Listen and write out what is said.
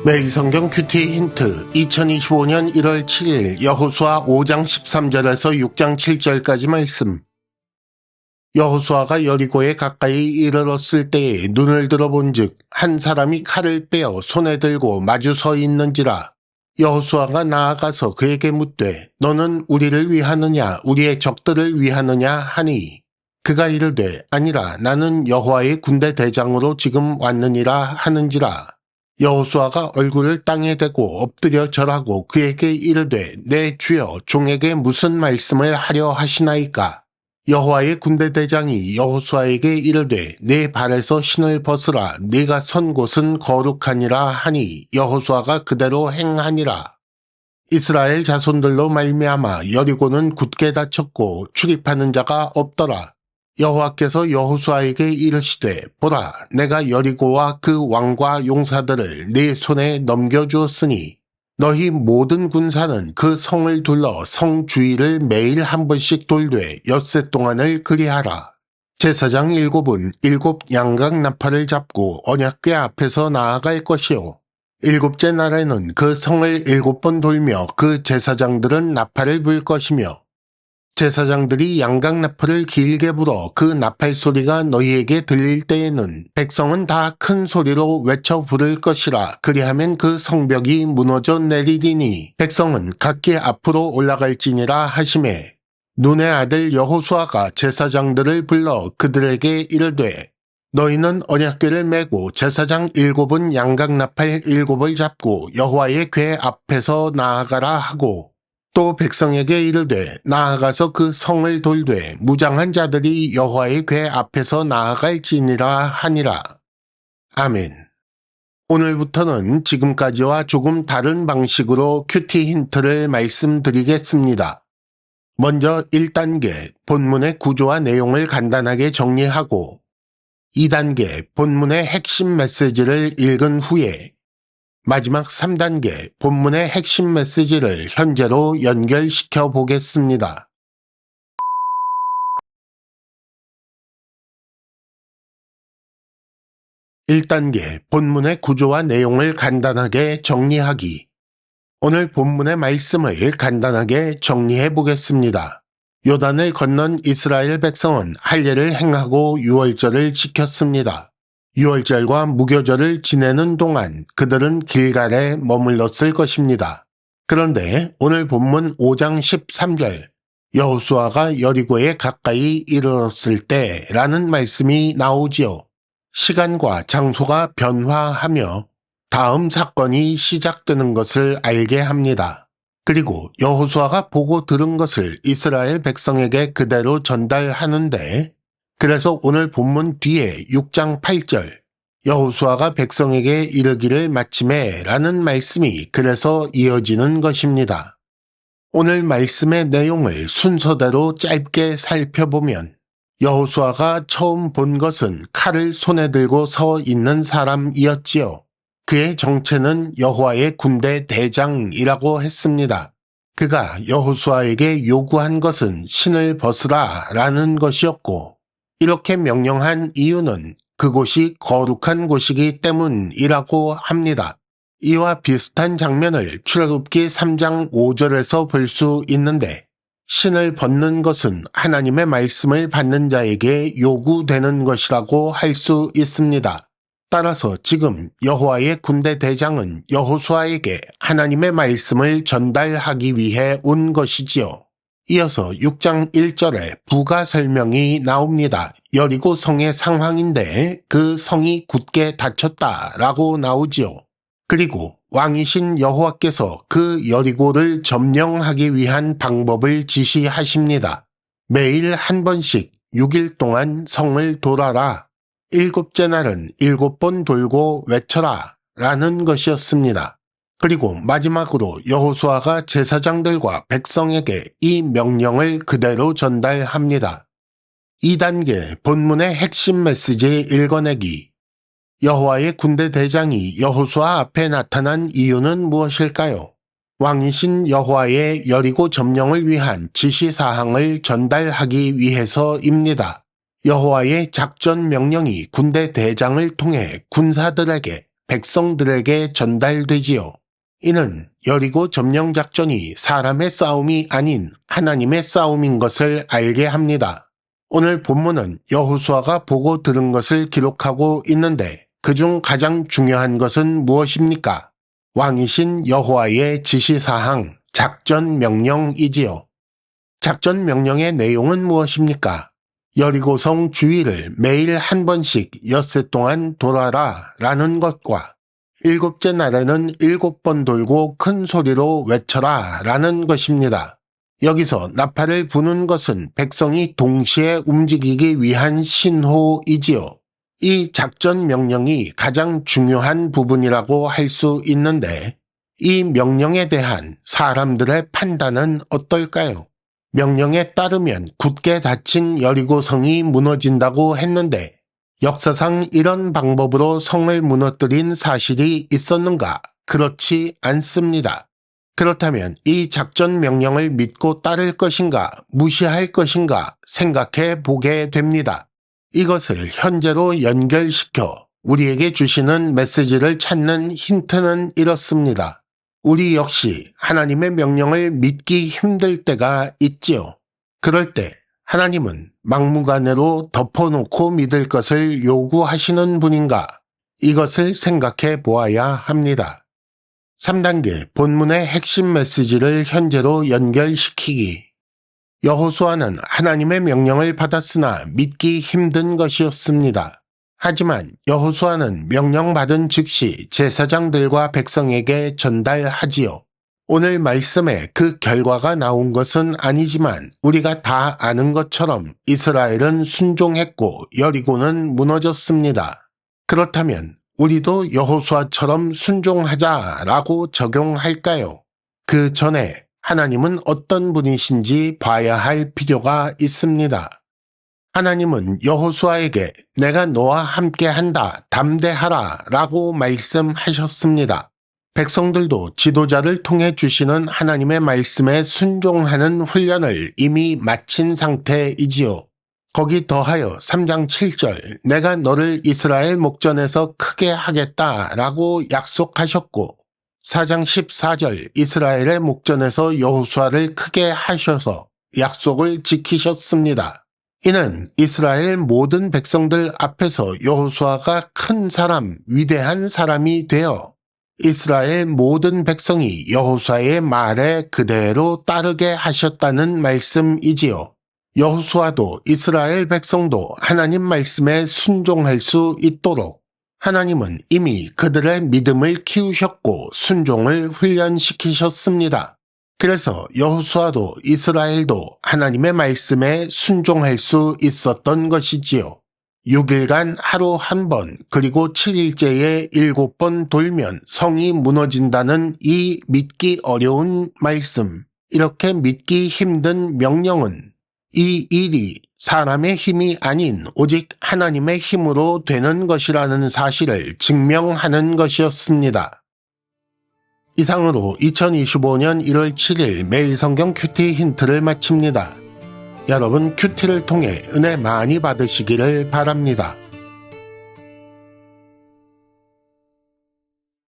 매일 성경 큐티 힌트 2025년 1월 7일 여호수아 5장 13절에서 6장 7절까지 말씀. 여호수아가 여리고에 가까이 이르렀을 때에 눈을 들어본즉 한 사람이 칼을 빼어 손에 들고 마주 서 있는지라. 여호수아가 나아가서 그에게 묻되 너는 우리를 위하느냐 우리의 적들을 위하느냐 하니 그가 이르되 아니라 나는 여호와의 군대 대장으로 지금 왔느니라 하는지라. 여호수아가 얼굴을 땅에 대고 엎드려 절하고 그에게 이르되 내 주여 종에게 무슨 말씀을 하려 하시나이까. 여호와의 군대 대장이 여호수아에게 이르되 내 발에서 신을 벗으라 네가 선 곳은 거룩하니라 하니 여호수아가 그대로 행하니라. 이스라엘 자손들로 말미암아 여리고는 굳게 닫혔고 출입하는 자가 없더라. 여호와께서 여호수아에게 이르시되 보라 내가 여리고와 그 왕과 용사들을 네 손에 넘겨주었으니 너희 모든 군사는 그 성을 둘러 성 주위를 매일 한 번씩 돌되 엿새 동안을 그리하라. 제사장 7은 7 양각 나팔을 잡고 언약궤 앞에서 나아갈 것이요 7째 날에는 그 성을 7번 돌며 그 제사장들은 나팔을 불 것이며 제사장들이 양각 나팔을 길게 불어 그 나팔 소리가 너희에게 들릴 때에는 백성은 다 큰 소리로 외쳐 부를 것이라. 그리하면 그 성벽이 무너져 내리리니 백성은 각기 앞으로 올라갈지니라 하시매 눈의 아들 여호수아가 제사장들을 불러 그들에게 이르되 너희는 언약궤를 메고 제사장 7은 양각 나팔 7을 잡고 여호와의 궤 앞에서 나아가라 하고 또 백성에게 이르되 나아가서 그 성을 돌되 무장한 자들이 여호와의 궤 앞에서 나아갈지니라 하니라. 아멘. 오늘부터는 지금까지와 조금 다른 방식으로 큐티 힌트를 말씀드리겠습니다. 먼저 1단계 본문의 구조와 내용을 간단하게 정리하고 2단계 본문의 핵심 메시지를 읽은 후에 마지막 3단계 본문의 핵심 메시지를 현재로 연결시켜 보겠습니다. (1단계) 본문의 구조와 내용을 간단하게 정리하기. 오늘 본문의 말씀을 간단하게 정리해 보겠습니다. 요단을 건넌 이스라엘 백성은 할례를 행하고 유월절을 지켰습니다. 유월절과 무교절을 지내는 동안 그들은 길갈에 머물렀을 것입니다. 그런데 오늘 본문 5장 13절 여호수아가 여리고에 가까이 이르렀을 때라는 말씀이 나오지요. 시간과 장소가 변화하며 다음 사건이 시작되는 것을 알게 합니다. 그리고 여호수아가 보고 들은 것을 이스라엘 백성에게 그대로 전달하는데 그래서 오늘 본문 뒤에 6장 8절 여호수아가 백성에게 이르기를 마침에 라는 말씀이 그래서 이어지는 것입니다. 오늘 말씀의 내용을 순서대로 짧게 살펴보면 여호수아가 처음 본 것은 칼을 손에 들고 서 있는 사람이었지요. 그의 정체는 여호와의 군대 대장이라고 했습니다. 그가 여호수아에게 요구한 것은 신을 벗으라 라는 것이었고 이렇게 명령한 이유는 그곳이 거룩한 곳이기 때문이라고 합니다. 이와 비슷한 장면을 출애굽기 3장 5절에서 볼 수 있는데 신을 벗는 것은 하나님의 말씀을 받는 자에게 요구되는 것이라고 할 수 있습니다. 따라서 지금 여호와의 군대 대장은 여호수아에게 하나님의 말씀을 전달하기 위해 온 것이지요. 이어서 6장 1절에 부가 설명이 나옵니다. 여리고 성의 상황인데 그 성이 굳게 닫혔다라고 나오지요. 그리고 왕이신 여호와께서 그 여리고를 점령하기 위한 방법을 지시하십니다. 매일 한 번씩 6일 동안 성을 돌아라. 7째 날은 7번 돌고 외쳐라 라는 것이었습니다. 그리고 마지막으로 여호수아가 제사장들과 백성에게 이 명령을 그대로 전달합니다. 2단계 본문의 핵심 메시지 읽어내기. 여호와의 군대 대장이 여호수아 앞에 나타난 이유는 무엇일까요? 왕이신 여호와의 여리고 점령을 위한 지시사항을 전달하기 위해서입니다. 여호와의 작전 명령이 군대 대장을 통해 군사들에게 백성들에게 전달되지요. 이는 여리고 점령 작전이 사람의 싸움이 아닌 하나님의 싸움인 것을 알게 합니다. 오늘 본문은 여호수아가 보고 들은 것을 기록하고 있는데 그중 가장 중요한 것은 무엇입니까? 왕이신 여호와의 지시사항, 작전 명령이지요. 작전 명령의 내용은 무엇입니까? 여리고성 주위를 매일 한 번씩 엿새 동안 돌아라 라는 것과 7째 날에는 7번 돌고 큰 소리로 외쳐라 라는 것입니다. 여기서 나팔을 부는 것은 백성이 동시에 움직이기 위한 신호이지요. 이 작전 명령이 가장 중요한 부분이라고 할 수 있는데 이 명령에 대한 사람들의 판단은 어떨까요? 명령에 따르면 굳게 닫힌 여리고성이 무너진다고 했는데 역사상 이런 방법으로 성을 무너뜨린 사실이 있었는가? 그렇지 않습니다. 그렇다면 이 작전 명령을 믿고 따를 것인가, 무시할 것인가 생각해 보게 됩니다. 이것을 현재로 연결시켜 우리에게 주시는 메시지를 찾는 힌트는 이렇습니다. 우리 역시 하나님의 명령을 믿기 힘들 때가 있지요. 그럴 때 하나님은 막무가내로 덮어놓고 믿을 것을 요구하시는 분인가? 이것을 생각해 보아야 합니다. 3단계 본문의 핵심 메시지를 현재로 연결시키기. 여호수아는 하나님의 명령을 받았으나 믿기 힘든 것이었습니다. 하지만 여호수아는 명령받은 즉시 제사장들과 백성에게 전달하지요. 오늘 말씀에 그 결과가 나온 것은 아니지만 우리가 다 아는 것처럼 이스라엘은 순종했고 여리고는 무너졌습니다. 그렇다면 우리도 여호수아처럼 순종하자라고 적용할까요? 그 전에 하나님은 어떤 분이신지 봐야 할 필요가 있습니다. 하나님은 여호수아에게 내가 너와 함께한다, 담대하라 라고 말씀하셨습니다. 백성들도 지도자를 통해 주시는 하나님의 말씀에 순종하는 훈련을 이미 마친 상태이지요. 거기 더하여 3장 7절 내가 너를 이스라엘 목전에서 크게 하겠다 라고 약속하셨고 4장 14절 이스라엘의 목전에서 여호수아를 크게 하셔서 약속을 지키셨습니다. 이는 이스라엘 모든 백성들 앞에서 여호수아가 큰 사람, 위대한 사람이 되어 이스라엘 모든 백성이 여호수아의 말에 그대로 따르게 하셨다는 말씀이지요. 여호수아도 이스라엘 백성도 하나님 말씀에 순종할 수 있도록 하나님은 이미 그들의 믿음을 키우셨고 순종을 훈련시키셨습니다. 그래서 여호수아도 이스라엘도 하나님의 말씀에 순종할 수 있었던 것이지요. 6일간 하루 한 번 그리고 7일째에 7번 돌면 성이 무너진다는 이 믿기 어려운 말씀, 이렇게 믿기 힘든 명령은 이 일이 사람의 힘이 아닌 오직 하나님의 힘으로 되는 것이라는 사실을 증명하는 것이었습니다. 이상으로 2025년 1월 7일 매일 성경 큐티 힌트를 마칩니다. 여러분 큐티를 통해 은혜 많이 받으시기를 바랍니다.